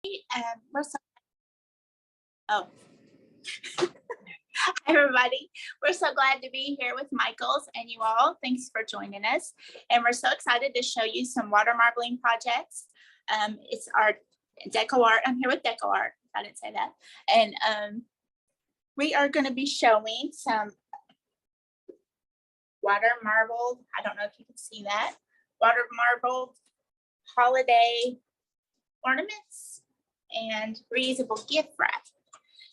We're so Hi, everybody. We're so glad to be here with Michaels and you all. Thanks for joining us. And we're so excited to show you some water marbling projects. It's our DecoArt. I'm here with DecoArt. I didn't say that. And we are going to be showing some water marbled. I don't know if you can see that. Water marbled holiday ornaments and reusable gift wrap.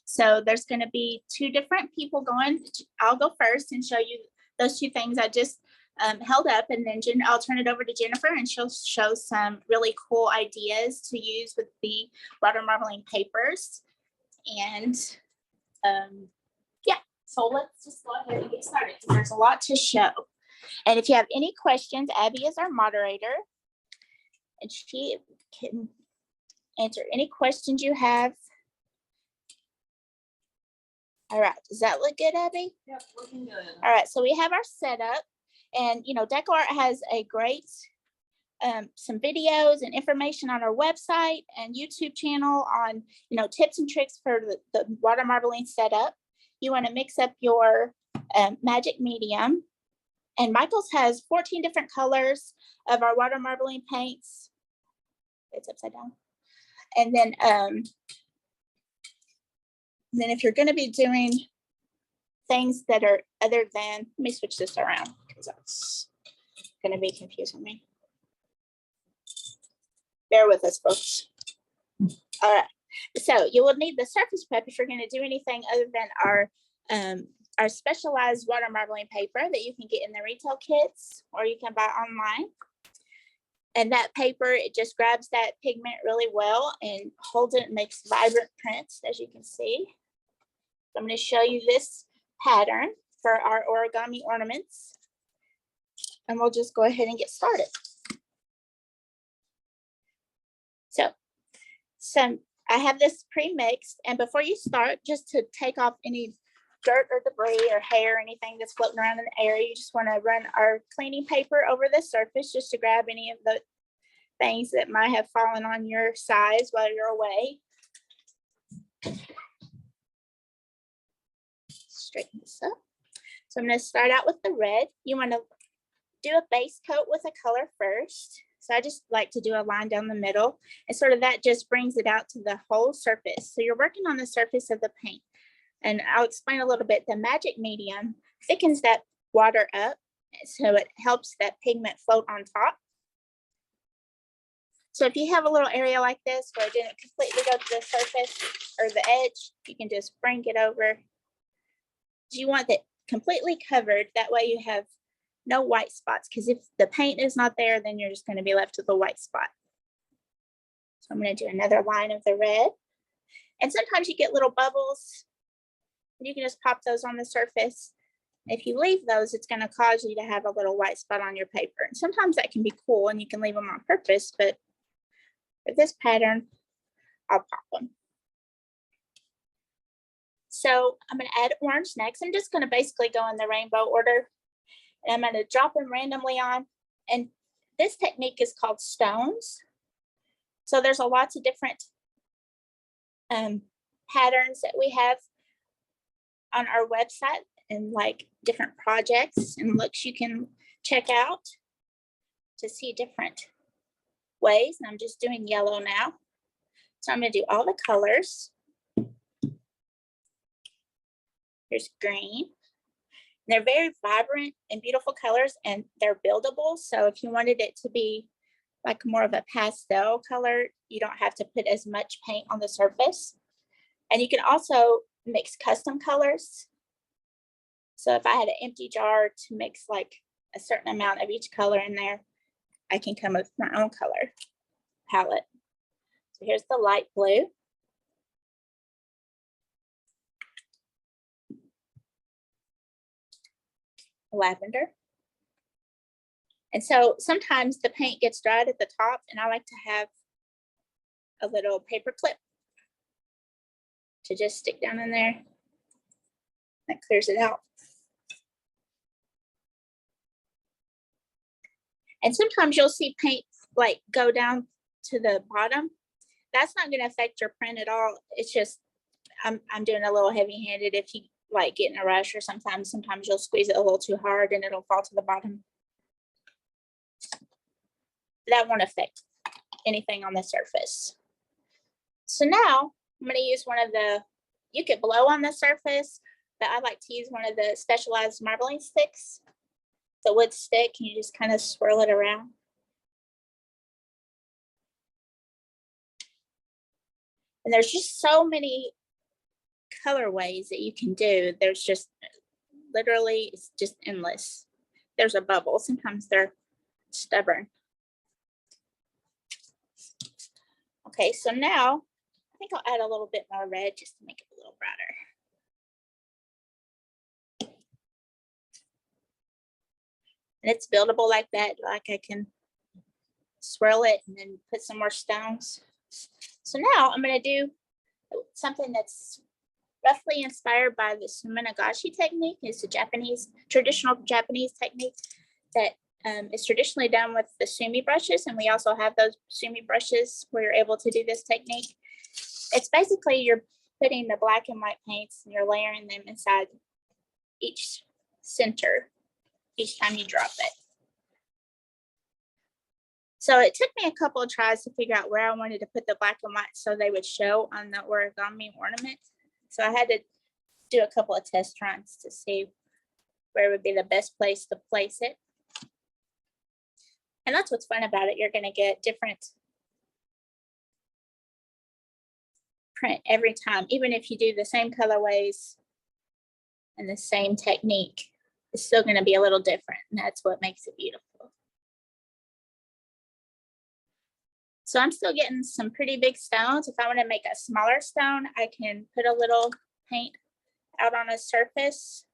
So there's going to be two different people going. I'll go first and show you those two things I just held up, and then I'll turn it over to Jennifer and she'll show some really cool ideas to use with the water marbling papers. And yeah, so let's just go ahead and get started. There's a lot to show. And if you have any questions, Abby is our moderator and she can answer any questions you have. All right, does that look good, Abby? Yep, looking good. All right, so we have our setup, and DecoArt has a great some videos and information on our website and YouTube channel on tips and tricks for the water marbling setup. You want to mix up your magic medium, and Michaels has 14 different colors of our water marbling paints. It's upside down, and then if you're going to be doing things that are other than, let me switch this around because that's going to be confusing me. Bear with us, folks. All right. So you will need the surface prep if you're going to do anything other than our specialized water marbling paper that you can get in the retail kits or you can buy online. And that paper, it just grabs that pigment really well and holds it and makes vibrant prints, as you can see. So I'm going to show you this pattern for our origami ornaments. And we'll just go ahead and get started. So I have this pre-mixed, and before you start, just to take off any dirt or debris or hair or anything that's floating around in the air, you just want to run our cleaning paper over the surface just to grab any of the things that might have fallen on your sides while you're away. Straighten this up. So I'm going to start out with the red. You want to do a base coat with a color first. So I just like to do a line down the middle, and sort of that just brings it out to the whole surface. So you're working on the surface of the paint. And I'll explain a little bit. The magic medium thickens that water up, so it helps that pigment float on top. So if you have a little area like this where it didn't completely go to the surface or the edge, you can just bring it over. You want it completely covered. That way you have no white spots, because if the paint is not there, then you're just going to be left with a white spot. So I'm going to do another line of the red. And sometimes you get little bubbles. You can just pop those on the surface. If you leave those, it's going to cause you to have a little white spot on your paper. And sometimes that can be cool and you can leave them on purpose, but for this pattern, I'll pop them. So I'm going to add orange next. I'm just going to basically go in the rainbow order. And I'm going to drop them randomly on. And this technique is called stones. So there's lots of different patterns that we have on our website, and like different projects and looks you can check out to see different ways. And I'm just doing yellow now. So I'm going to do all the colors. There's green. They're very vibrant and beautiful colors, and they're buildable. So if you wanted it to be like more of a pastel color, you don't have to put as much paint on the surface. And you can also mix custom colors. So if I had an empty jar to mix like a certain amount of each color in there, I can come up with my own color palette. So here's the light blue. Lavender. And so sometimes the paint gets dried at the top, and I like to have a little paper clip to just stick down in there. That clears it out. And sometimes you'll see paint like go down to the bottom. that's not going to affect your print at all. It's just, I'm doing a little heavy handed. If you like get in a rush, or sometimes you'll squeeze it a little too hard and it'll fall to the bottom. That won't affect anything on the surface. So now I'm going to use one of the, you could blow on the surface, but I like to use one of the specialized marbling sticks. The wood stick, and you just kind of swirl it around. And there's just so many colorways that you can do. There's just literally, it's just endless. There's a bubble. Sometimes they're stubborn. Okay, so now I think I'll add a little bit more red just to make it a little brighter. And it's buildable like that. Like I can swirl it and then put some more stones. So now I'm going to do something that's roughly inspired by the suminagashi technique. It's a traditional Japanese technique that is traditionally done with the sumi brushes. And we also have those sumi brushes where you're able to do this technique. It's basically you're putting the black and white paints and you're layering them inside each center each time you drop it. So it took me a couple of tries to figure out where I wanted to put the black and white so they would show on the origami ornament. So I had to do a couple of test runs to see where would be the best place to place it. And that's what's fun about it. You're going to get different print every time, even if you do the same colorways and the same technique. It's still going to be a little different, and that's what makes it beautiful. So I'm still getting some pretty big stones. If I want to make a smaller stone, I can put a little paint out on a surface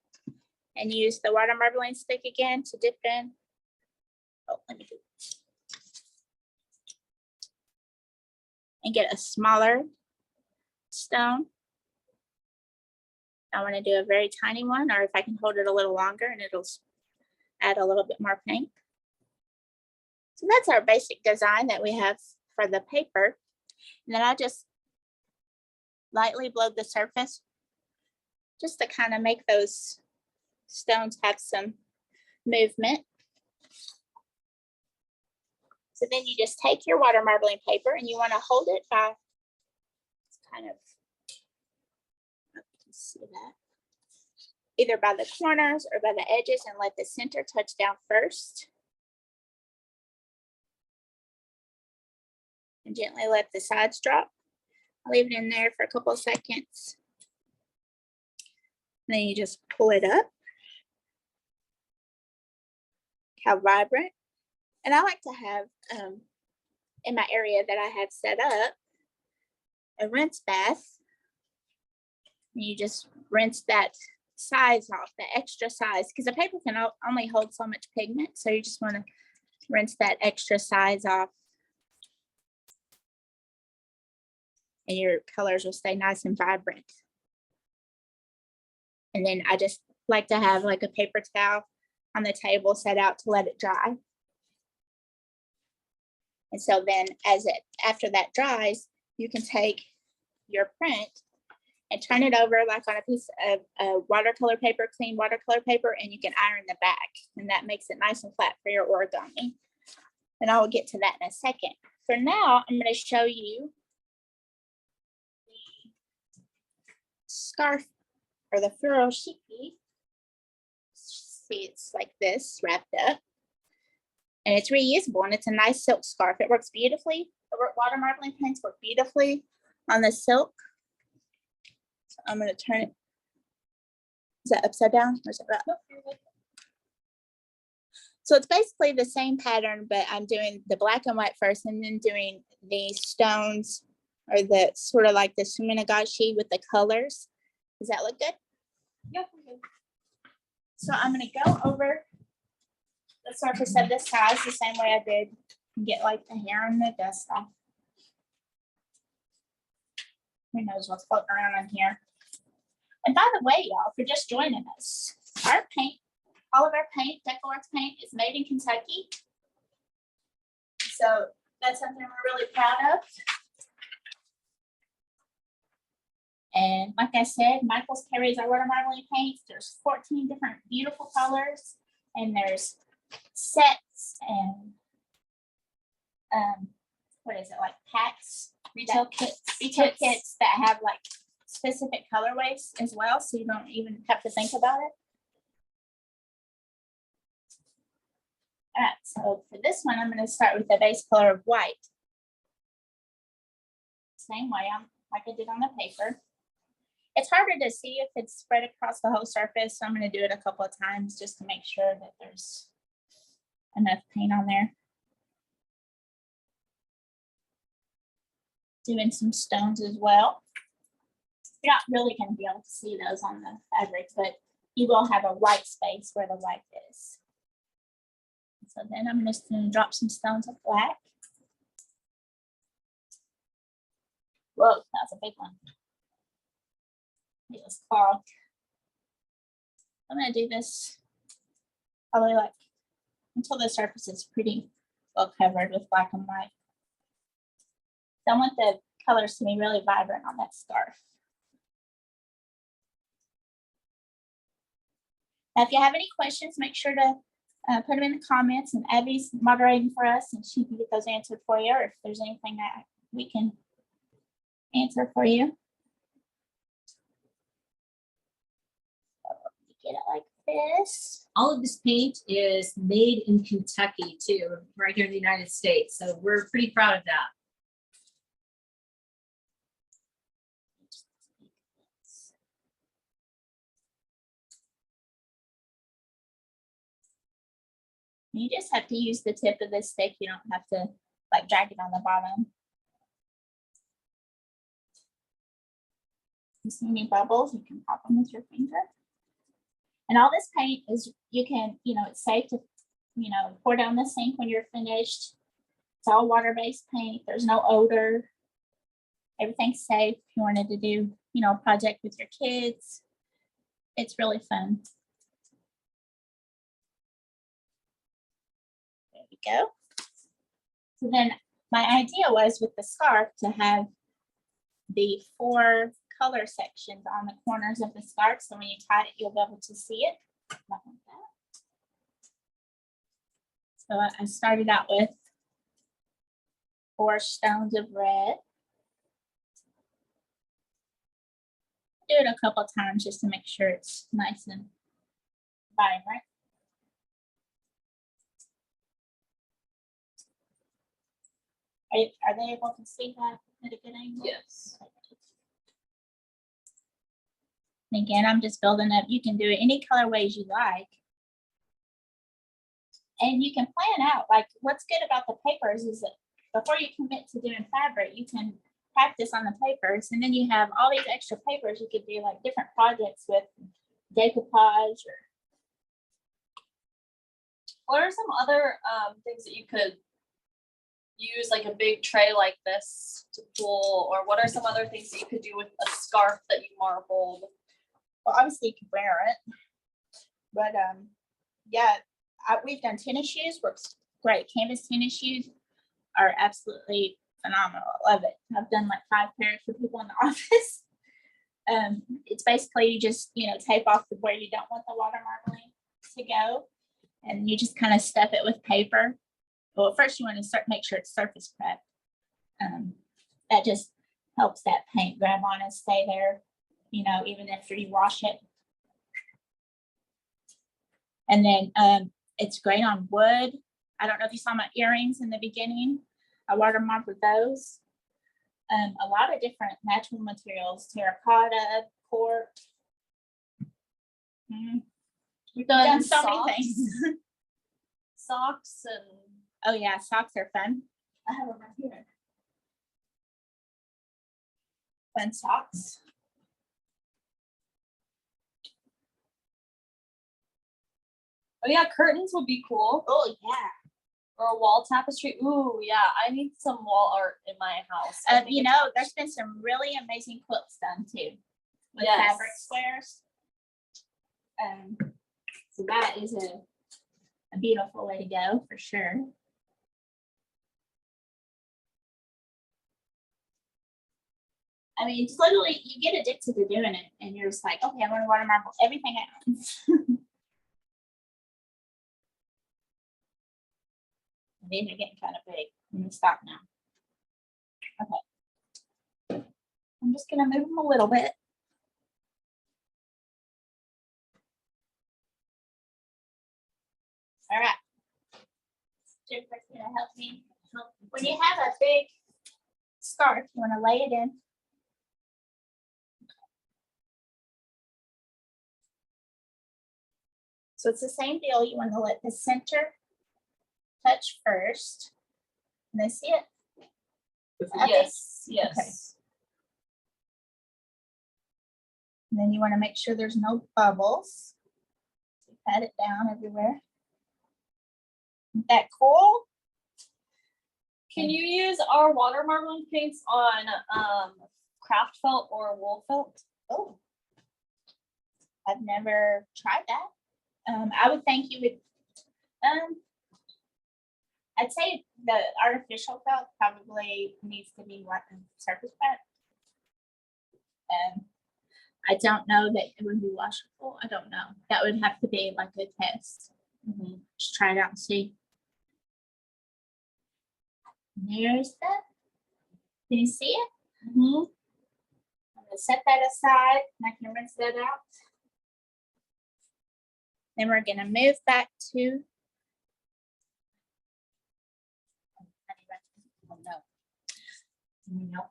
and use the water marbling stick again to dip in. Oh, let me do this. And get a smaller stone. I want to do a very tiny one, or if I can hold it a little longer and it'll add a little bit more paint. So that's our basic design that we have for the paper. And then I just lightly blow the surface just to kind of make those stones have some movement. So then you just take your water marbling paper and you want to hold it by kind of, see that, either by the corners or by the edges, and let the center touch down first. And gently let the sides drop. I'll leave it in there for a couple of seconds. And then you just pull it up. How vibrant. And I like to have in my area that I have set up a rinse bath. And you just rinse that size off, the extra size, because the paper can only hold so much pigment. So you just want to rinse that extra size off. And your colors will stay nice and vibrant. And then I just like to have like a paper towel on the table set out to let it dry. And so then after that dries, you can take your print and turn it over like on a piece of watercolor paper, clean watercolor paper, and you can iron the back. And that makes it nice and flat for your origami. And I will get to that in a second. For now, I'm going to show you the scarf or the furoshiki. See, it's like this wrapped up. And it's reusable, and it's a nice silk scarf. It works beautifully. The water marbling paints work beautifully on the silk. So I'm going to turn it. Is that upside down or is it up? So it's basically the same pattern, but I'm doing the black and white first and then doing the stones or the sort of like the suminagashi with the colors. Does that look good? Yep. So I'm going to go over the surface of this size the same way I did and get like the hair and the dust off. Who knows what's floating around in here. And by the way, y'all, if you're just joining us, our paint, all of our paint, DecoArt's paint, is made in Kentucky. So that's something we're really proud of. And like I said, Michael's carries our water marbling paints. There's 14 different beautiful colors, and there's sets and what is it, like packs, retail kits that have like specific colorways as well, so you don't even have to think about it. All right, so for this one, I'm going to start with the base color of white. Same way, like I did on the paper. It's harder to see if it's spread across the whole surface, so I'm going to do it a couple of times just to make sure that there's enough paint on there. Doing some stones as well. You're not really going to be able to see those on the fabric, but you will have a white space where the white is. So then I'm just going to drop some stones of black. Whoa, that was a big one. It was clogged. I'm going to do this probably like until the surface is pretty well covered with black and white. So I want the colors to be really vibrant on that scarf. Now, if you have any questions, make sure to put them in the comments, and Abby's moderating for us and she can get those answered for you, or if there's anything that we can answer for you. Get it like this. All of this paint is made in Kentucky too, right here in the United States. So we're pretty proud of that. You just have to use the tip of this stick. You don't have to like drag it on the bottom. You see any bubbles, you can pop them with your finger. And all this paint is, you can, it's safe to, pour down the sink when you're finished. It's all water-based paint. There's no odor. Everything's safe. If you wanted to do, a project with your kids, it's really fun. There we go. So then my idea was with the scarf to have the 4 color sections on the corners of the scarf, so when you tie it, you'll be able to see it. Like that. So I started out with 4 stones of red. Do it a couple times just to make sure it's nice and vibrant. Are they able to see that at a good angle? Yes. And again, I'm just building up. You can do it any colorways you like. And you can plan out, like what's good about the papers is that before you commit to doing fabric, you can practice on the papers, and then you have all these extra papers you could do like different projects with, decoupage or. What are some other things that you could use, like a big tray like this to pull, or what are some other things that you could do with a scarf that you marbled? Well, obviously you can wear it, but yeah, we've done tennis shoes, works great. Canvas tennis shoes are absolutely phenomenal. I love it. I've done like 5 pairs for people in the office. It's basically you just tape off where you don't want the water marbling to go, and you just kind of stuff it with paper. Well, first you want to make sure it's surface prepped. That just helps that paint grab on and stay there, even after you wash it. And then it's great on wood. I don't know if you saw my earrings in the beginning. I water marbled those. A lot of different natural materials, terracotta, cork. We've done so many things. Socks and. Oh yeah, socks are fun. I have them right here. Fun socks. Oh yeah, curtains would be cool. Oh yeah. Or a wall tapestry. Ooh, yeah, I need some wall art in my house. There's been some really amazing quilts done too with Yes. fabric squares. So that is a beautiful way to go for sure. I mean, it's literally, you get addicted to doing it and you're just like, okay, I'm gonna water marble everything I own. And these are getting kind of big. I'm gonna stop now. Okay. I'm just gonna move them a little bit. All right. Jennifer's gonna help me. When you have a big scarf, you wanna lay it in. So it's the same deal. You want to let the center touch first. Can I see it? Yes, yes. And then you want to make sure there's no bubbles. Pat it down everywhere. Isn't that cool? Can you use our water marbling paints on craft felt or wool felt? Oh, I've never tried that. I would think you would. I'd say the artificial felt probably needs to be wet and surface wet. I don't know that it would be washable. I don't know. That would have to be like a test. Just try it out and see. There's that. Can you see it? I'm gonna set that aside and I can rinse that out. Then we're gonna move back to. Oh no. No.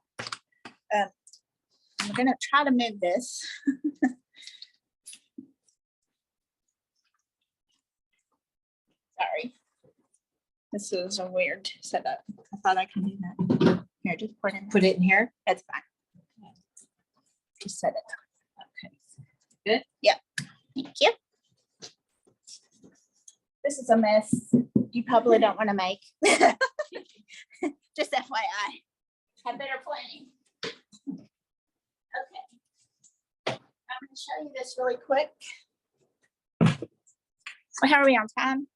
I'm gonna try to move this. Sorry. This is a weird setup. I thought I could do that. Here, just put it in here. That's fine. Just set it. Okay. Good? Yep. Thank you. This is a mess you probably don't want to make. Just FYI. Have better planning. Okay. I'm going to show you this really quick. So how are we on time?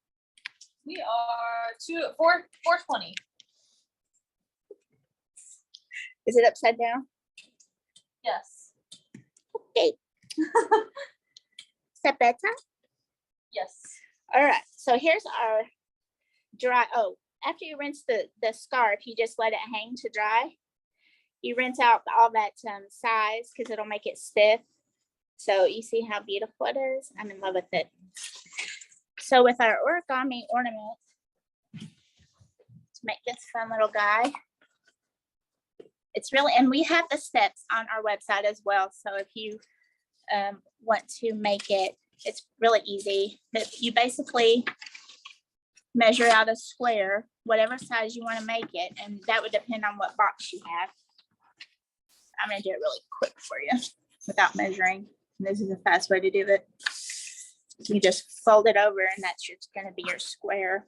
We are 4:20. Is it upside down? Yes. Okay. Is that bedtime? Yes. All right. So here's our dry. Oh, after you rinse the scarf, you just let it hang to dry. You rinse out all that size because it'll make it stiff. So you see how beautiful it is? I'm in love with it. So with our origami ornament, to make this fun little guy, it's really, and we have the steps on our website as well. So if you want to make it, it's really easy. You basically measure out a square, whatever size you want to make it, and that would depend on what box you have. I'm going to do it really quick for you without measuring. This is a fast way to do it. You just fold it over and that's going to be your square.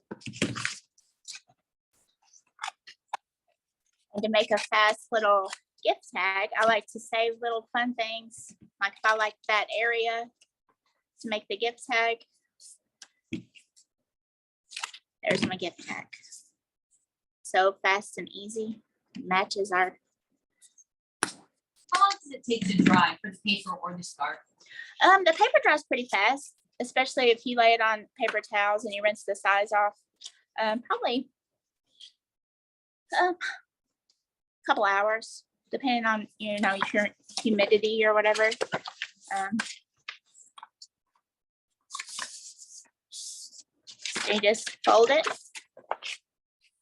And to make a fast little gift tag, I like to save little fun things. Like if I like that area to make the gift tag, there's my gift tag. So fast and easy. Matches our. How long does it take to dry for the paper or the scarf? The paper dries pretty fast, especially if you lay it on paper towels and you rinse the sides off. Probably a couple hours, depending on your humidity or whatever. You just fold it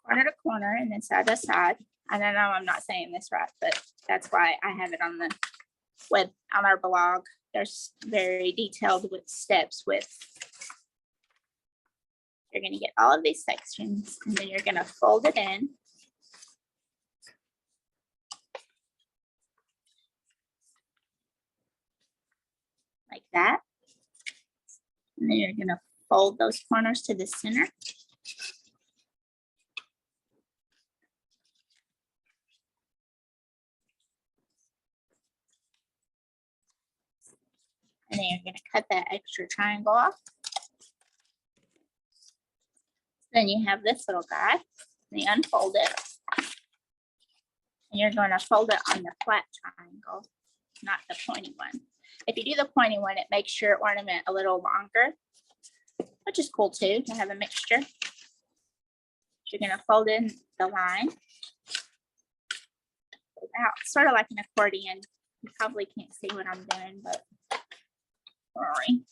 corner to corner and then side to side. I don't know, I'm not saying this right, but that's why I have it on the web, on our blog. There's very detailed with steps with. You're going to get all of these sections and then you're going to fold it in. Like that. And then you're going to fold those corners to the center. And then you're going to cut that extra triangle off. Then you have this little guy. And you unfold it. And You're going to fold it on the flat triangle, not the pointy one. If you do the pointy one, it makes your ornament a little longer, which is cool too, to have a mixture. You're going to fold in the line out, sort of like an accordion. You probably can't see what I'm doing, but sorry.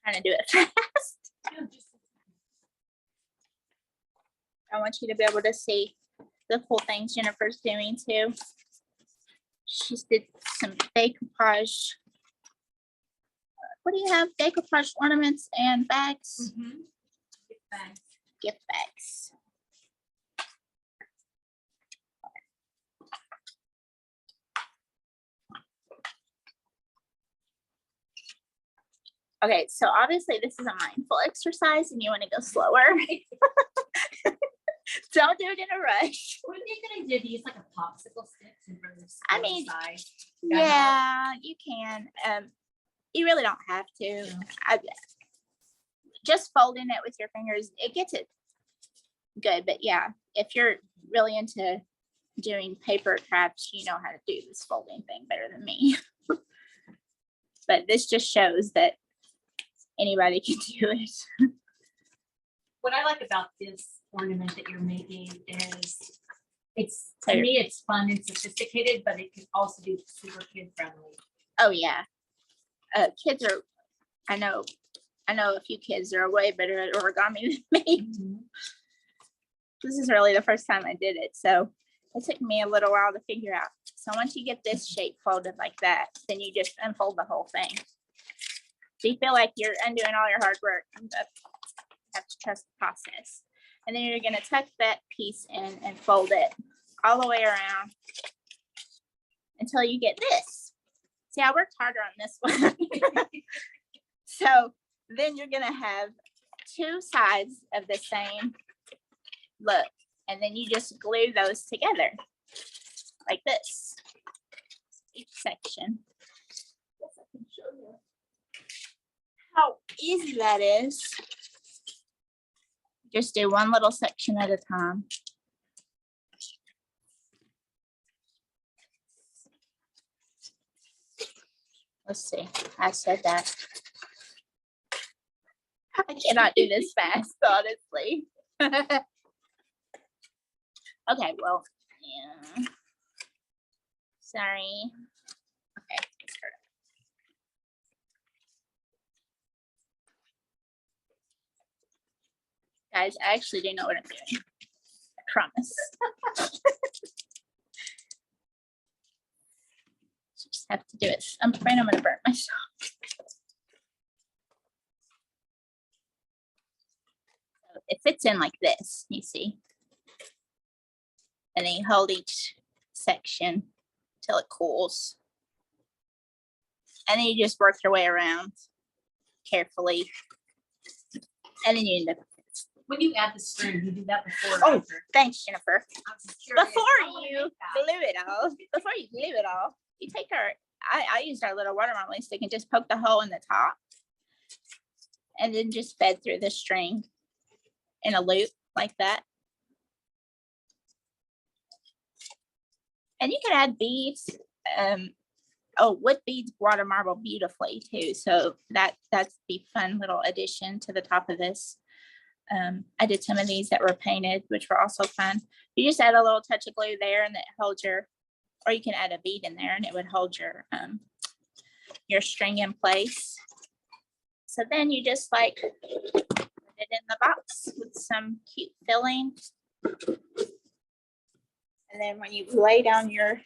Trying to do it fast. I want you to be able to see the cool things Jennifer's doing too. She's did some decoupage. What do you have? Decoupage ornaments and bags? Gift bags. Okay, so obviously this is a mindful exercise and you want to go slower. Don't do it in a rush. What are they gonna do? Do you use like a popsicle stick to really I scroll mean, inside? yeah, you can. You really don't have to. Just folding it with your fingers, it gets it good. But yeah, if you're really into doing paper crafts, you know how to do this folding thing better than me. But this just shows that anybody can do it. What I like about this ornament that you're making is to me, it's fun and sophisticated, but it can also be super kid friendly. Oh yeah. Kids are, I know a few kids are way better at origami than me. This is really the first time I did it, so it took me a little while to figure out. So once you get this shape folded like that, then you just unfold the whole thing. So you feel like you're undoing all your hard work. You have to trust the process. And then you're gonna tuck that piece in and fold it all the way around until you get this. See, I worked harder on this one. So then you're gonna have two sides of the same look, and then you just glue those together like this. Each section. Guess I can show you how easy that is. Just do one little section at a time. Let's see, I said that. I cannot do this fast, honestly. Okay, well, yeah. Sorry. Okay, let's start. Guys, I actually do know what I'm doing. I promise. Just have to do it. I'm afraid I'm gonna burn myself. So it fits in like this, you see. And then you hold each section till it cools. And then you just work your way around carefully. And then you end up. When you add the string, you do that before or Oh, after? thanks, Jennifer. I was just curious. Before I wanna you make that. glue it all, you take I used our little watermelon stick and just poke the hole in the top. And then just fed through the string in a loop like that. And you can add beads. Wood beads water marble beautifully too. So that's the fun little addition to the top of this. I did some of these that were painted, which were also fun. You just add a little touch of glue there and it holds your, or you can add a bead in there and it would hold your string in place. So then you just like put it in the box with some cute filling. And then when you lay down your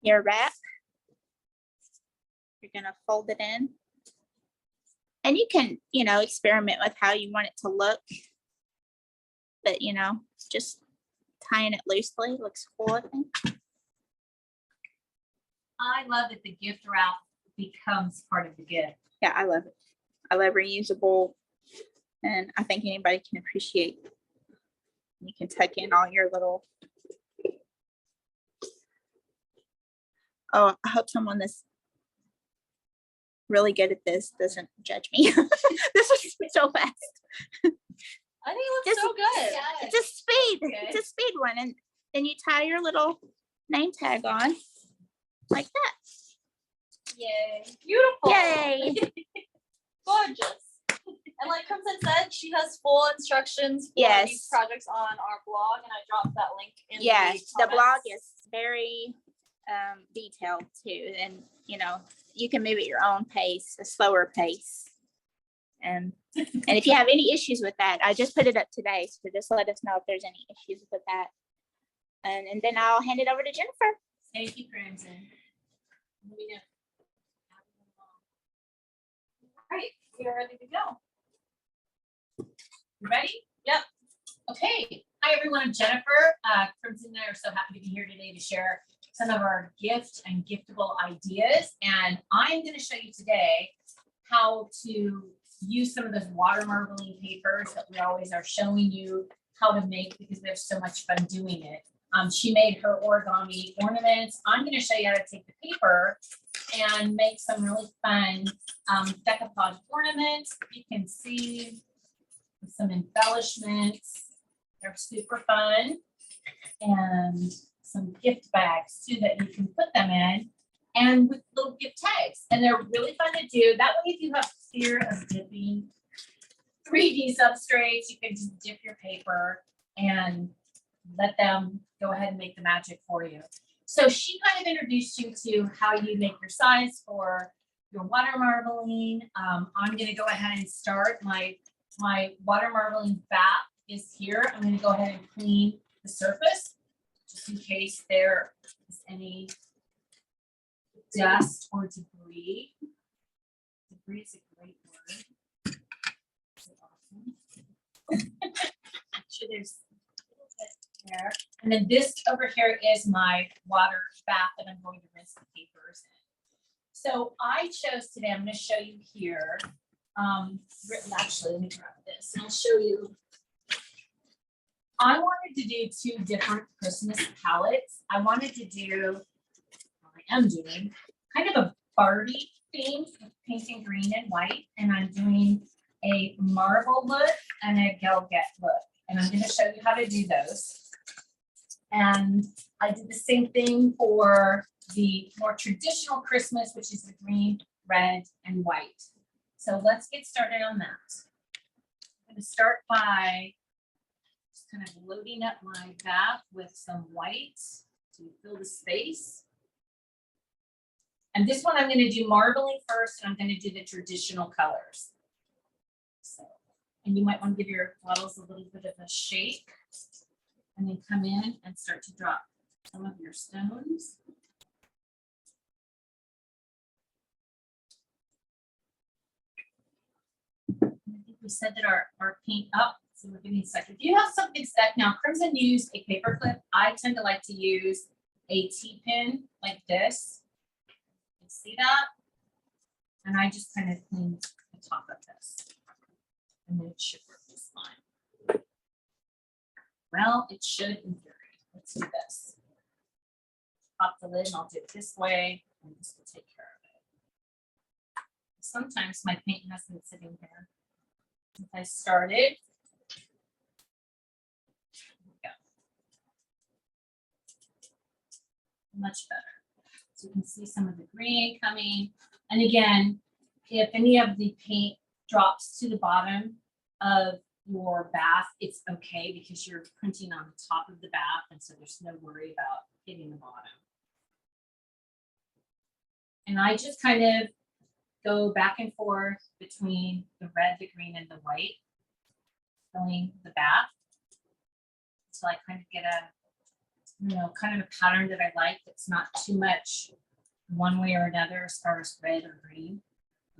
wrap, you're gonna fold it in. And you can, experiment with how you want it to look. But, just tying it loosely looks cool, I think. I love that the gift wrap becomes part of the gift. Yeah, I love it. I love reusable. And I think anybody can appreciate. You can tuck in all your little. Oh, I hope someone that's really good at this doesn't judge me. This is so fast. I think it looks Just- so good. It's a speed. Okay. It's a speed one, and then you tie your little name tag on like that. Yay. Beautiful. Yay! Gorgeous. And like Crimson said, she has full instructions for Yes. these projects on our blog, and I dropped that link in Yes, the the blog comments. is very detailed too, and you can move at your own pace, a slower pace. And if you have any issues with that, I just put it up today, so just let us know if there's any issues with that. And then I'll hand it over to Jennifer. Thank you, Crimson. Let me know. All right, we are ready to go. You ready? Yep. Okay. Hi, everyone. I'm Jennifer. Crimson and I are so happy to be here today to share some of our gift and giftable ideas. And I'm going to show you today how to use some of those water marbling papers that we always are showing you how to make because there's so much fun doing it. She made her origami ornaments. I'm going to show you how to take the paper and make some really fun decoupage ornaments. You can see some embellishments. They're super fun. And some gift bags too that you can put them in, and with little gift tags. And they're really fun to do. That way, if you have fear of dipping 3D substrates, you can just dip your paper and let them go ahead and make the magic for you. So she kind of introduced you to how you make your size for your water marbling. I'm going to go ahead and start my water marbling bath is here. I'm going to go ahead and clean the surface just in case there is any dust or debris. Debris is a great word. So awesome. Make sure there's a little bit there. And then this over here is my water bath that I'm going to rinse the papers in. So I chose today, I'm going to show you here. Actually, let me grab this and I'll show you. I wanted to do 2 different Christmas palettes. I wanted to do, I am doing kind of a Barbie theme with pink and green and white. And I'm doing a marble look and a Gelget look. And I'm going to show you how to do those. And I did the same thing for the more traditional Christmas, which is the green, red, and white. So let's get started on that. I'm going to start by just kind of loading up my bath with some white to fill the space. And this one I'm going to do marbling first, and I'm going to do the traditional colors. So, and you might want to give your bottles a little bit of a shake, and then come in and start to drop some of your stones. I think we said that our paint up, so we're getting stuck. If you have something stuck now, Crimson used a paper clip. I tend to like to use a T-pin like this. You can see that? And I just kind of clean the top of this. And then it should work just fine. Well, it should in theory. Let's do this. Pop the lid and I'll do it this way, and this will take care of it. Sometimes my paint has been sitting here since I started. Here we go. Much better. So you can see some of the green coming. And again, if any of the paint drops to the bottom of your bath, it's okay because you're printing on the top of the bath, and so there's no worry about hitting the bottom. And I just kind of go back and forth between the red, the green, and the white, filling the bath until I kind of get a, kind of a pattern that I like that's not too much one way or another as far as red or green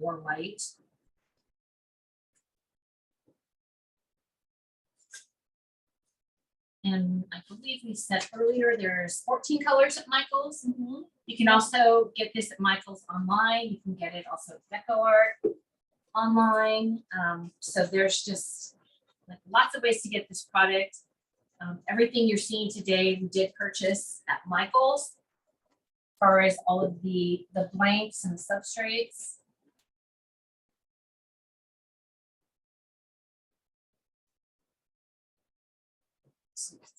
or white. And I believe we said earlier, there's 14 colors at Michael's. You can also get this at Michael's online. You can get it also at DecoArt online. So there's just like lots of ways to get this product. Everything you're seeing today, we did purchase at Michael's, as far as all of the blanks and the substrates.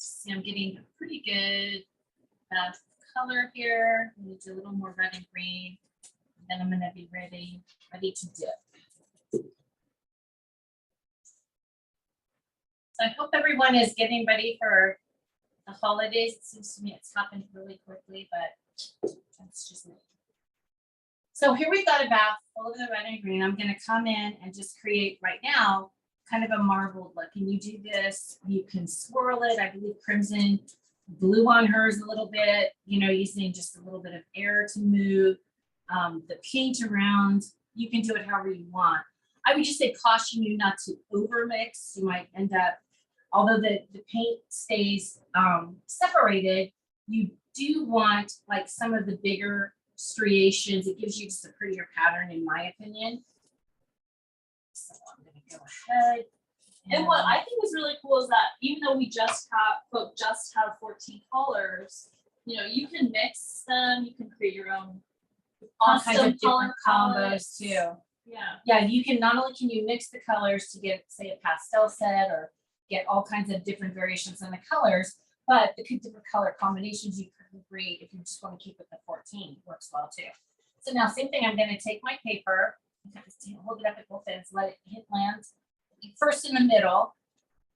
See, I'm getting a pretty good color here. I'm gonna do a little more red and green. Then I'm gonna be ready to dip. So I hope everyone is getting ready for the holidays. It seems to me it's happened really quickly, but that's just me. So here we've got a bath full of the red and green. I'm gonna come in and just create right now kind of a marbled look. And you do this, you can swirl it. I believe Crimson blew on hers a little bit, you know, using just a little bit of air to move the paint around. You can do it however you want. I would just say caution you not to over mix. You might end up, although the paint stays separated, you do want like some of the bigger striations. It gives you just a prettier pattern in my opinion. So I'm gonna go ahead. And what I think is really cool is that even though we just have 14 colors, you know, you can mix them, you can create your own All kinds custom of different color combos palettes. too. Yeah. Yeah, you can not only can you mix the colors to get, say, a pastel set or get all kinds of different variations in the colors, but the different color combinations you can create if you just want to keep it the 14 works well too. So now same thing, I'm going to take my paper, hold it up at both ends, let it hit land first in the middle,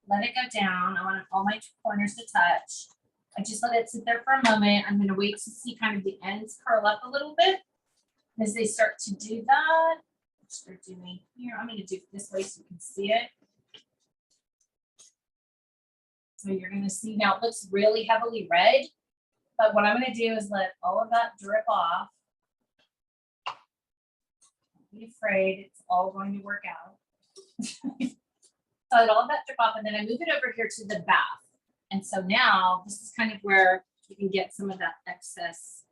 let it go down. I want all my corners to touch. I just let it sit there for a moment. I'm going to wait to see kind of the ends curl up a little bit. As they start to do that, which they're doing here, I'm going to do it this way so you can see it. So you're going to see now it looks really heavily red, but what I'm going to do is let all of that drip off. Don't be afraid, it's all going to work out. So I let all of that drip off and then I move it over here to the bath. And so now this is kind of where you can get some of that excess.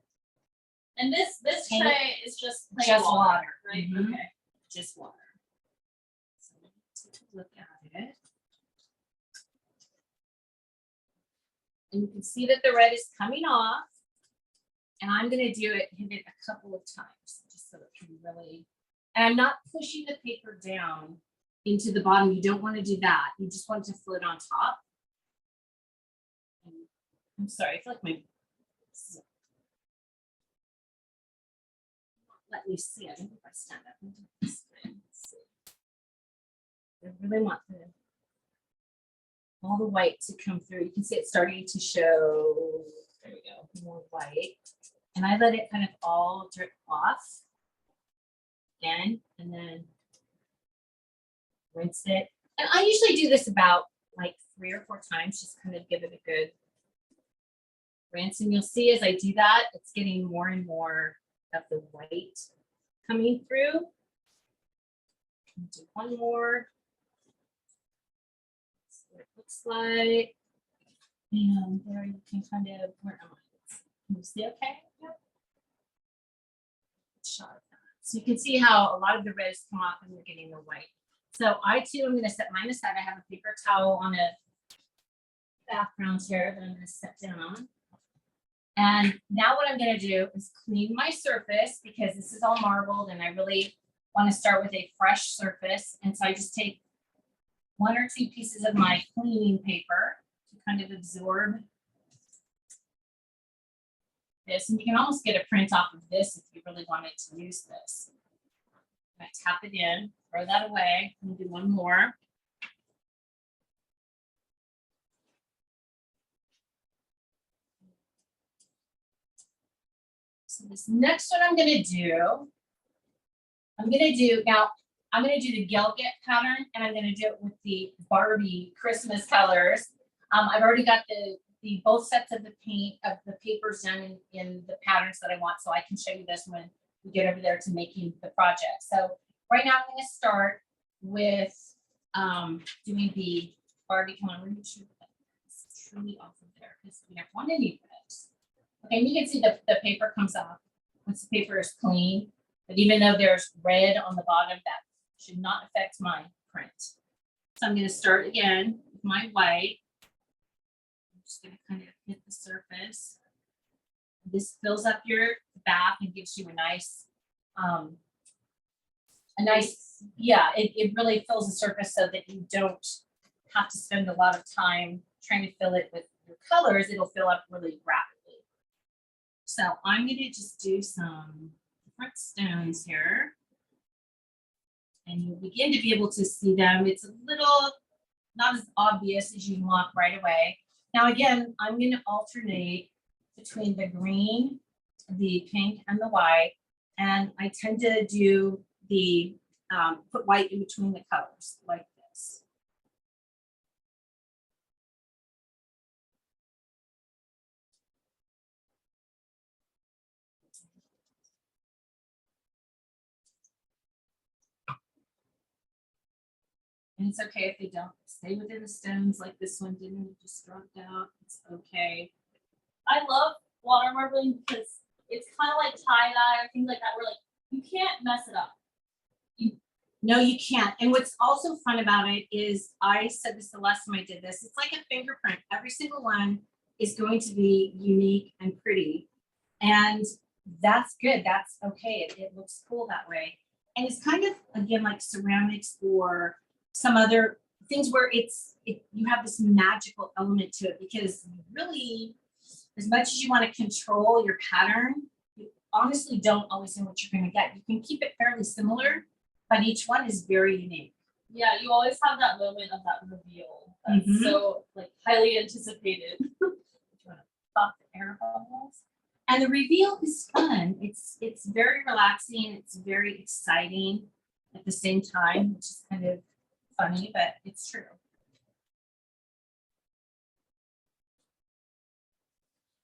And this Paint. tray is just plain Just water. right? Mhm. Okay. Just water. So let's take a look at it. And you can see that the red is coming off. And I'm going to do it, hit it a couple of times just so it can really, and I'm not pushing the paper down into the bottom. You don't want to do that. You just want it to float on top. And I'm sorry, I feel like my, let me see. I think if I stand up and do this thing, let's see. I really want all the white to come through. You can see it starting to show, there we go, more white. And I let it kind of all drip off again, and then rinse it. And I usually do this about like 3 or 4 times, just kind of give it a good rinse. And you'll see as I do that, it's getting more and more of the white coming through. Do one more. See what it looks like. And there you can kind of, where am I? Can you see okay? Yep. Shot of that. So you can see how a lot of the reds come off and we're getting the white. So I too am going to set mine aside. I have a paper towel on a background here that I'm going to set down. And now what I'm going to do is clean my surface because this is all marbled and I really want to start with a fresh surface. And so I just take 1 or 2 pieces of my cleaning paper to kind of absorb this. And you can almost get a print off of this if you really wanted to use this. I tap it in, throw that away, and do one more. So this next one I'm going to do, now I'm going to do the Gelget pattern and I'm going to do it with the Barbie Christmas colors. I've already got the both sets of the paint of the papers done in the patterns that I want, so I can show you this when we get over there to making the project. So right now I'm going to start with doing the Barbie. Come on, we're going to shoot this truly off of there because we don't want any of it. Okay, and you can see the paper comes off once the paper is clean, but even though there's red on the bottom, that should not affect my print. So I'm going to start again with my white. I'm just going to kind of hit the surface. This fills up your bath and gives you a nice, yeah, it really fills the surface so that you don't have to spend a lot of time trying to fill it with your colors, it'll fill up really rapidly. So I'm gonna just do some different stones here. And you'll begin to be able to see them. It's a little not as obvious as you want right away. Now, again, I'm going to alternate between the green, the pink, and the white. And I tend to do the, put white in between the colors like this. And it's okay if they don't stay within the stones like this one didn't, it just dropped out. It's okay. I love water marbling because it's kind of like tie-dye or things like that where like you can't mess it up. No, you can't. And what's also fun about it is, I said this the last time I did this, it's like a fingerprint. Every single one is going to be unique and pretty. And that's good. That's okay. It looks cool that way. And it's kind of, again, like ceramics or some other things where you have this magical element to it, because really, as much as you want to control your pattern, you honestly don't always know what you're going to get. You can keep it fairly similar, but each one is very unique. Yeah, you always have that moment of that reveal. That's so like highly anticipated. Do you want to pop the air bubbles? And the reveal is fun. It's very relaxing. It's very exciting at the same time, which is kind of funny, but it's true.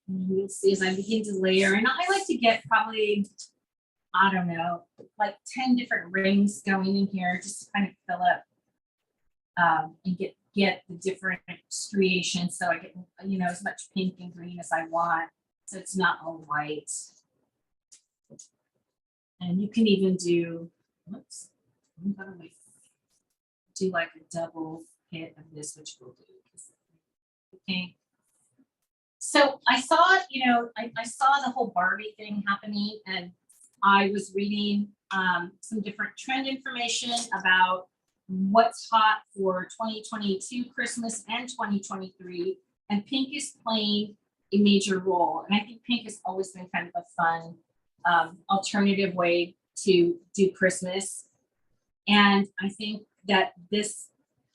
And you'll see as I begin to layer, and I like to get probably, I don't know, like 10 different rings going in here, just to kind of fill up and get the different striations, so I get, you know, as much pink and green as I want, so it's not all white. And you can even do, whoops, I'm gonna do like a double hit of this, which we'll do. Okay. So I saw, you know, I saw the whole Barbie thing happening, and I was reading some different trend information about what's hot for 2022 Christmas and 2023, and pink is playing a major role. And I think pink has always been kind of a fun alternative way to do Christmas. And I think that this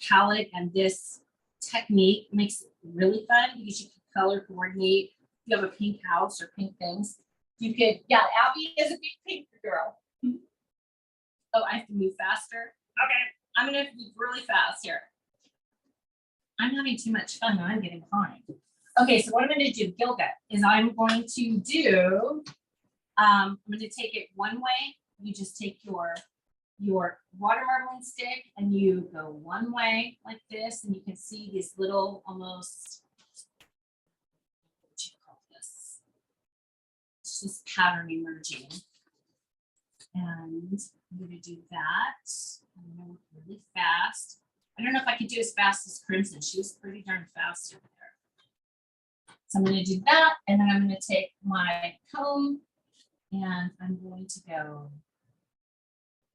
palette and this technique makes it really fun, because you can color coordinate. If you have a pink house or pink things, you could, yeah, Abby is a big pink girl. Oh, I have to move faster. Okay, I'm gonna move really fast here. I'm having too much fun and I'm getting behind. Okay, so what I'm gonna do, Gilga, is I'm going to do, I'm gonna take it one way. You just take your water marbling stick and you go one way like this, and you can see these little almost, what do you call this? It's just pattern emerging. And I'm going to do that. I'm going to work really fast. I don't know if I could do as fast as Crimson. She was pretty darn fast over there. So I'm going to do that, and then I'm going to take my comb and I'm going to go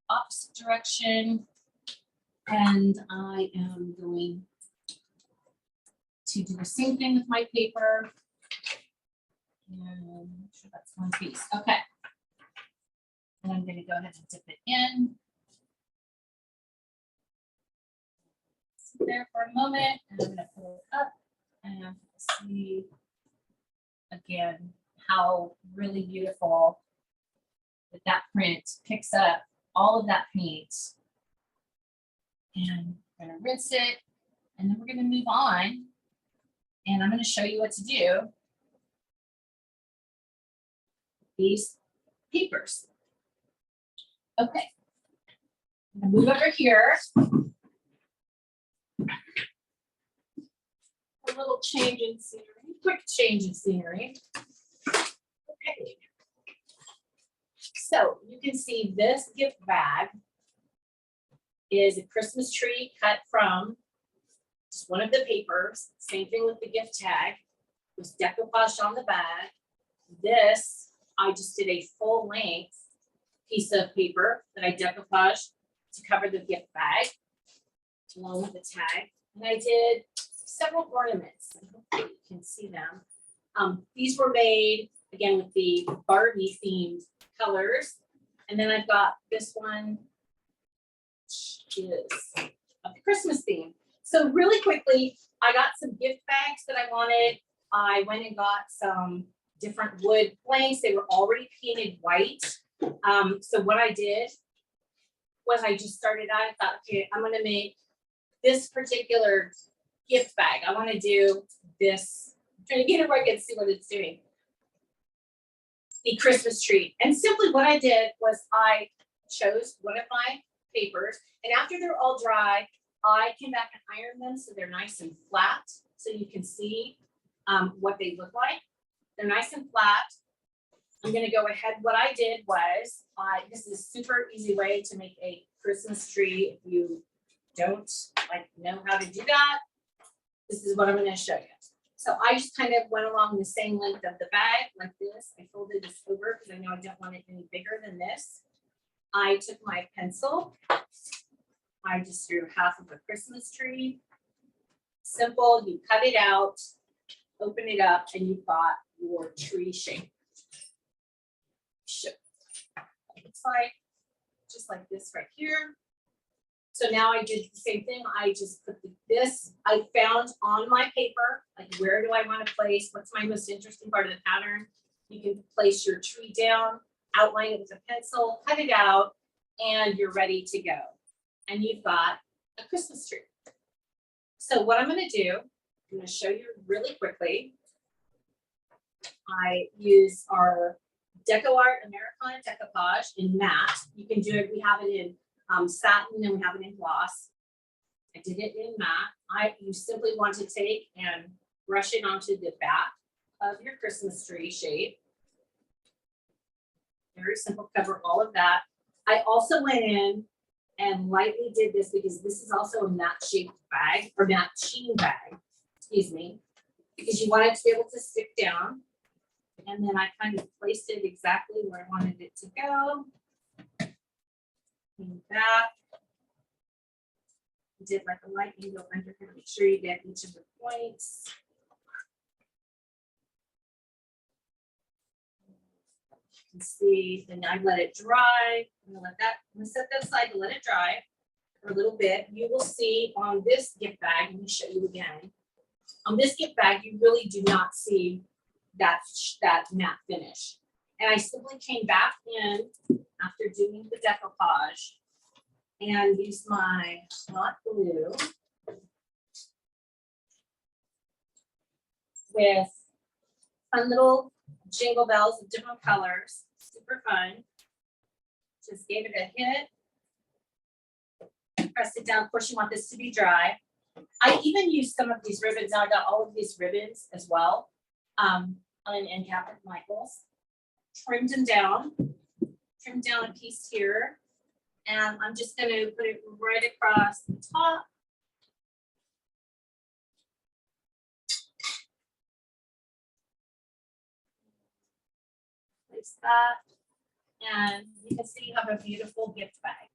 opposite direction, and I am going to do the same thing with my paper, and make sure that's one piece. Okay, and I'm going to go ahead and dip it in. Sit there for a moment, and I'm going to pull it up and see again how really beautiful that print picks up all of that paint. And we're going to rinse it, and then we're going to move on, and I'm going to show you what to do with these papers. Okay, I'm going to move over here. A little change in scenery. Quick change in scenery. Okay. So you can see this gift bag is a Christmas tree cut from just one of the papers. Same thing with the gift tag. It was decoupaged on the bag. This, I just did a full length piece of paper that I decoupaged to cover the gift bag along with the tag. And I did several ornaments. I hope that you can see them. These were made again with the Barbie themed colors. And then I've got this one, which is of the Christmas theme. So really quickly, I got some gift bags that I wanted. I went and got some different wood planks. They were already painted white. So what I did was I just started out, I thought, okay, I'm gonna make this particular gift bag. I wanna do this, I'm trying to get it where I can see what it's doing. The Christmas tree. And simply what I did was I chose one of my papers, and after they're all dry, I came back and ironed them so they're nice and flat, so you can see what they look like. They're nice and flat. I'm gonna go ahead. What I did was, this is a super easy way to make a Christmas tree. If you don't know how to do that, this is what I'm gonna show you. So I just kind of went along the same length of the bag like this. I folded this over because I know I don't want it any bigger than this. I took my pencil. I just drew half of a Christmas tree. Simple, you cut it out, open it up, and you've got your tree shape. It looks like just like this right here. So now I did the same thing. I just put this, I found on my paper, like where do I want to place, what's my most interesting part of the pattern. You can place your tree down, outline it with a pencil, cut it out, and you're ready to go. And you've got a Christmas tree. So what I'm going to do, I'm going to show you really quickly. I use our DecoArt Americana decoupage in matte. You can do it, we have it in satin and we have it in gloss. I did it in matte. You simply want to take and brush it onto the back of your Christmas tree shape. Very simple, cover all of that. I also went in and lightly did this because this is also a matte shaped bag or matte sheen bag, excuse me, because you want it to be able to stick down. And then I kind of placed it exactly where I wanted it to go. Came back. Did like a light angle under here, make sure you get each of the points. You can see, and I let it dry. I'm gonna set that aside to let it dry for a little bit. You will see on this gift bag, let me show you again. On this gift bag, you really do not see that matte finish. And I simply came back in after doing the decoupage and used my hot glue with fun little jingle bells of different colors. Super fun. Just gave it a hit. Pressed it down. Of course, you want this to be dry. I even used some of these ribbons. Now I got all of these ribbons as well. On an end cap with Michael's. Trimmed them down. Trimmed down a piece here. And I'm just going to put it right across the top. Place that. And you can see you have a beautiful gift bag.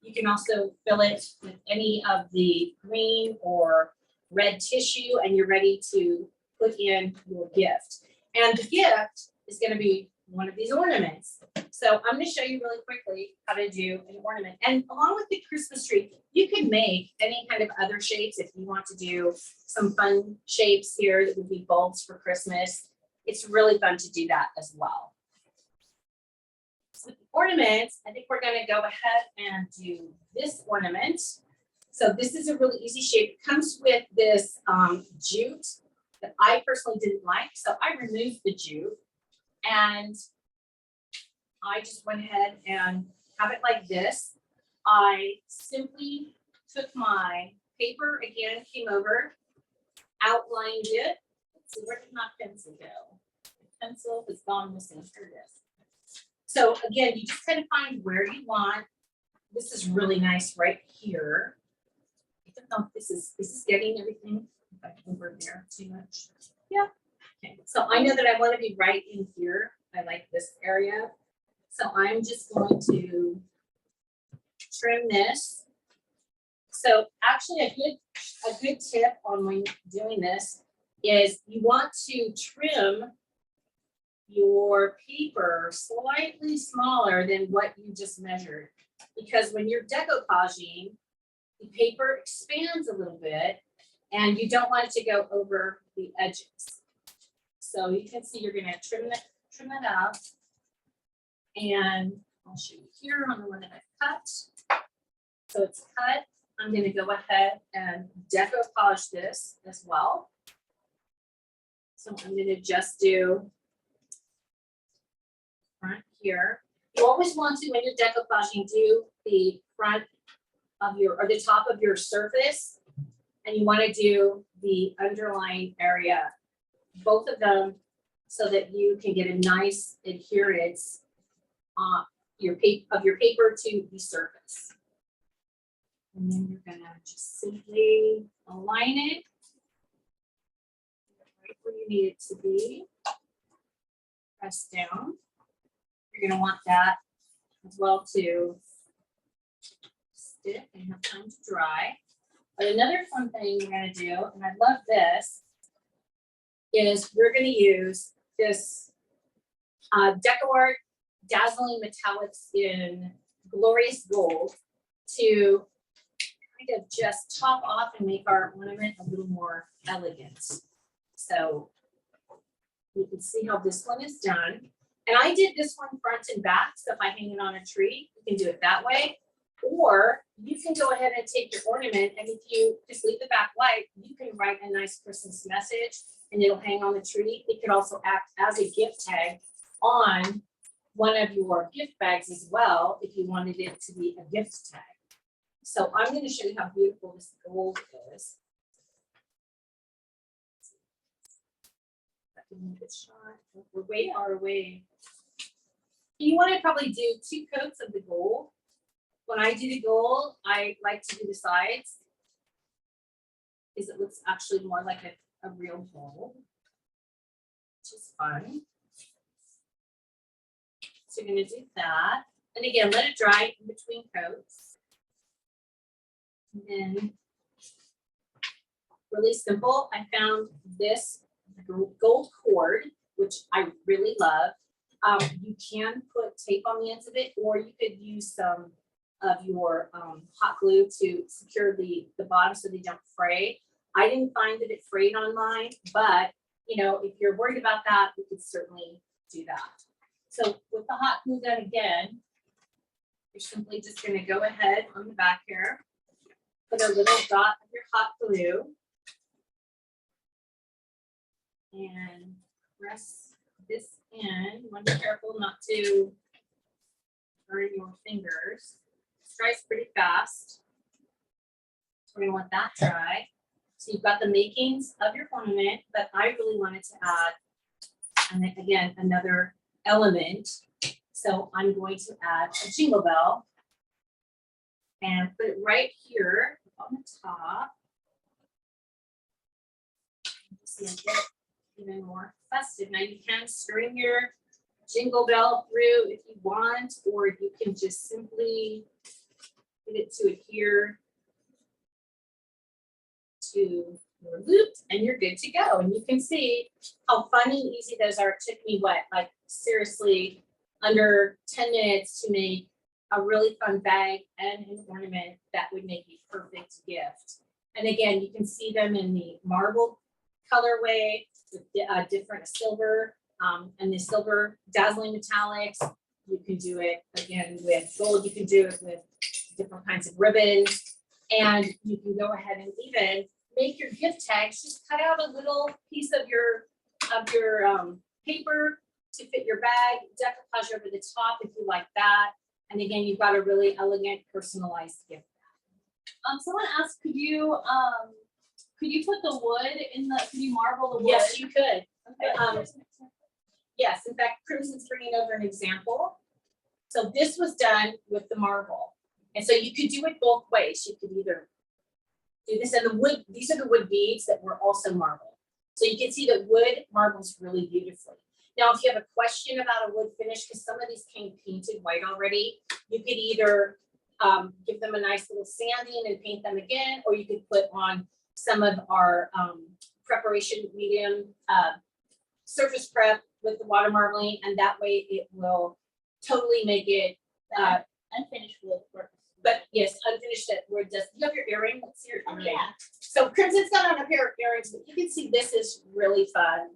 You can also fill it with any of the green or red tissue and you're ready to put in your gift. And the gift is going to be one of these ornaments. So I'm going to show you really quickly how to do an ornament. And along with the Christmas tree, you can make any kind of other shapes if you want to do some fun shapes here that would be bulbs for Christmas. It's really fun to do that as well. So with the ornaments, I think we're going to go ahead and do this ornament. So this is a really easy shape. It comes with this jute that I personally didn't like. So I removed the jute and I just went ahead and have it like this. I simply took my paper again, came over, outlined it. Let's see, where did my pencil go? The pencil has gone missing. Here it is. So again, you just kind of find where you want. This is really nice right here. I don't know if this is getting everything over there too much. Yeah. Okay. So I know that I want to be right in here. I like this area. So I'm just going to trim this So actually a good tip on when doing this is you want to trim your paper slightly smaller than what you just measured. Because when you're decoupaging, the paper expands a little bit and you don't want it to go over the edges. So you can see you're gonna trim it up. And I'll show you here on the one that I've cut. So it's cut. I'm gonna go ahead and decoupage this as well. So I'm gonna just do front here. You always want to, when you're decoupaging, do the front of your, or the top of your surface, and you want to do the underlying area, both of them, so that you can get a nice adherence on your paper to the surface. And then you're gonna just simply align it right where you need it to be. Press down. You're gonna want that as well to stick and have time to dry. But another fun thing we're gonna do, and I love this, is we're gonna use this DecoArt Dazzling Metallics in Glorious Gold to kind of just top off and make our ornament a little more elegant. So you can see how this one is done. And I did this one front and back, so if I hang it on a tree, you can do it that way. Or you can go ahead and take your ornament, and if you just leave the back white, you can write a nice Christmas message and it'll hang on the tree. It could also act as a gift tag on one of your gift bags as well, if you wanted it to be a gift tag. So I'm going to show you how beautiful this gold is. We're way far away. You want to probably do 2 coats of the gold. When I do the gold, I like to do the sides, because it looks actually more like a real gold, which is fun. So you're going to do that. And again, let it dry in between coats. And then, really simple, I found this gold cord, which I really love. You can put tape on the ends of it, or you could use some of your hot glue to secure the bottom so they don't fray. I didn't find that it frayed on mine, but you know, if you're worried about that, you could certainly do that. So with the hot glue gun again, you're simply just going to go ahead on the back here, put a little dot of your hot glue, and press this in. You want to be careful not to burn your fingers. This dries pretty fast, so we're going to want that dry. So you've got the makings of your ornament, but I really wanted to add, and then again, another element. So I'm going to add a jingle bell and put it right here on the top. See, I get even more festive. Now you can string your jingle bell through if you want, or you can just simply get it to adhere to your loop and you're good to go. And you can see how fun and easy those are. It took me what, like seriously under 10 minutes to make a really fun bag and an ornament that would make a perfect gift. And again, you can see them in the marble colorway with different silver and the silver dazzling metallics. You can do it again with gold. You can do it with different kinds of ribbons, and you can go ahead and even make your gift tags. Just cut out a little piece of your paper to fit your bag, decoupage over the top if you like that. And again, you've got a really elegant, personalized gift bag. Someone asked, could you put the wood in the, could you marble the wood? Yes, you could. Okay. Yes, in fact, Crimson's bringing over an example. So this was done with the marble. And so you could do it both ways. You could either do this and the wood, these are the wood beads that were also marble. So you can see that wood marbles really beautifully. Now, if you have a question about a wood finish, because some of these came painted white already, you could either give them a nice little sanding and paint them again, or you could put on some of our preparation medium surface prep with the water marbling, and that way it will totally make it Unfinished wood work. but yes, unfinished it. We're just, you have your earring. Let's see your Oh, earring. yeah. So Crimson's got on a pair of earrings, but you can see this is really fun.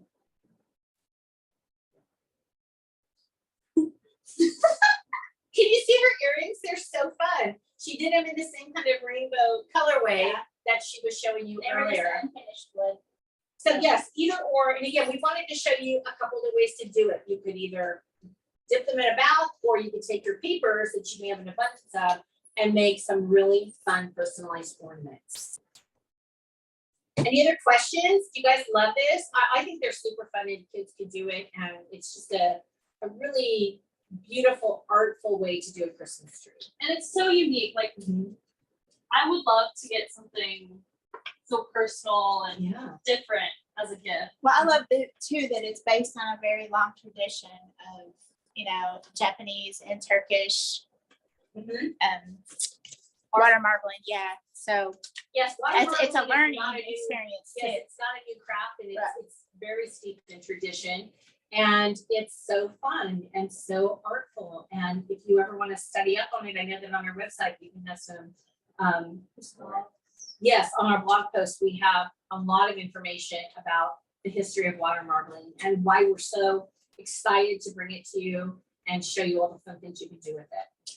Can you see her earrings? They're so fun. She did them in the same kind of rainbow colorway Yeah. that she was showing you They were just earlier. unfinished wood. So yes, either or, and again, we wanted to show you a couple of ways to do it. You could either dip them in a bath, or you could take your papers that you may have an abundance of and make some really fun personalized ornaments. Any other questions? Do you guys love this? I think they're super fun and kids could do it, and it's just a really beautiful, artful way to do a Christmas tree. And it's so unique. Like, I would love to get something so personal and Yeah. different as a gift. Well, I love it too that it's based on a very long tradition of, you know, Japanese and Turkish water marbling. Yeah. So Yes, it's a watermarbling is learning not a new- experience Yes, too. it's not a new craft, and Right. it's very steeped in tradition. And it's so fun and so artful. And if you ever want to study up on it, I know that on our website, you can have some, yes, on our blog post, we have a lot of information about the history of water marbling and why we're so excited to bring it to you and show you all the fun things you can do with it.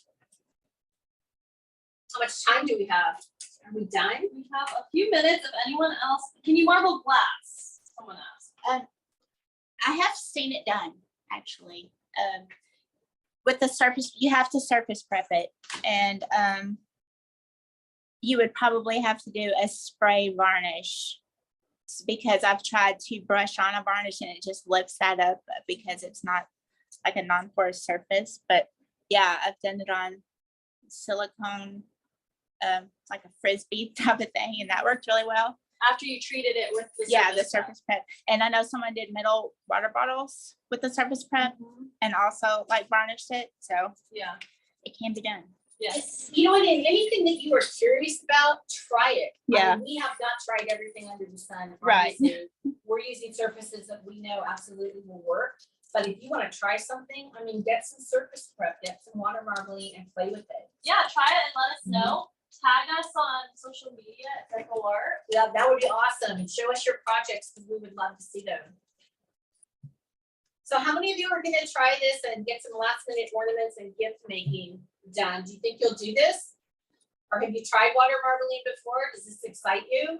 How much time do we have? Are we done? We have a few minutes. If anyone else, can you marble glass? Someone asked. I have seen it done actually. With the surface, you have to surface prep it, and you would probably have to do a spray varnish, because I've tried to brush on a varnish and it just lifts that up because it's not like a non-porous surface. But yeah, I've done it on silicone, like a frisbee type of thing, and that worked really well. After you treated it with the Yeah, the prep. surface prep. And I know someone did metal water bottles with the surface prep and also like varnished it. So Yeah. it can be done. Yes. You know what, and anything that you are curious about, try it. I Yeah. mean, we have not tried everything under the sun. Right. Obviously. We're using surfaces that we know absolutely will work. But if you want to try something, I mean, get some surface prep, get some water marbling and play with it. Yeah, try it and let us know. Tag us on social media at DecoArt. Yeah, that would be awesome. And show us your projects, because we would love to see them. So how many of you are going to try this and get some last minute ornaments and gift making done? Do you think you'll do this? Or have you tried water marbling before? Does this excite you?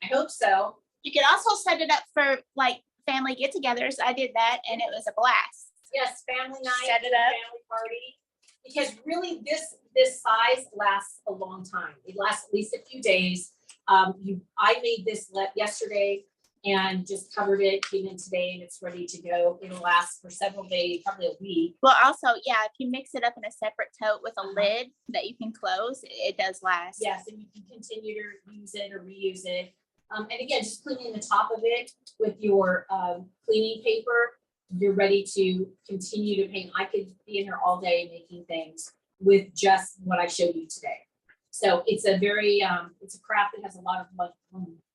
I hope so. You can also set it up for like family get-togethers. I did that and it was a blast. Yes, family night, Set it up. family party. Because really this size lasts a long time. It lasts at least a few days. I made this yesterday and just covered it, came in today, and it's ready to go. It'll last for several days, probably a week. Well, also, yeah, if you mix it up in a separate tote with a lid that you can close, it does last. Yes, and you can continue to use it or reuse it. And again, just cleaning the top of it with your cleaning paper, you're ready to continue to paint. I could be in here all day making things with just what I showed you today. So it's a very, it's a craft that has a lot of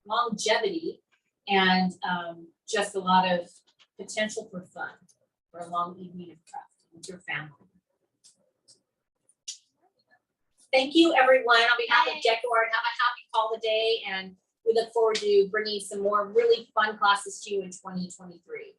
longevity and just a lot of potential for fun for a long evening of crafting with your family. Thank you, everyone. On behalf of DecoArt, have a happy holiday, and we look forward to bringing some more really fun classes to you in 2023.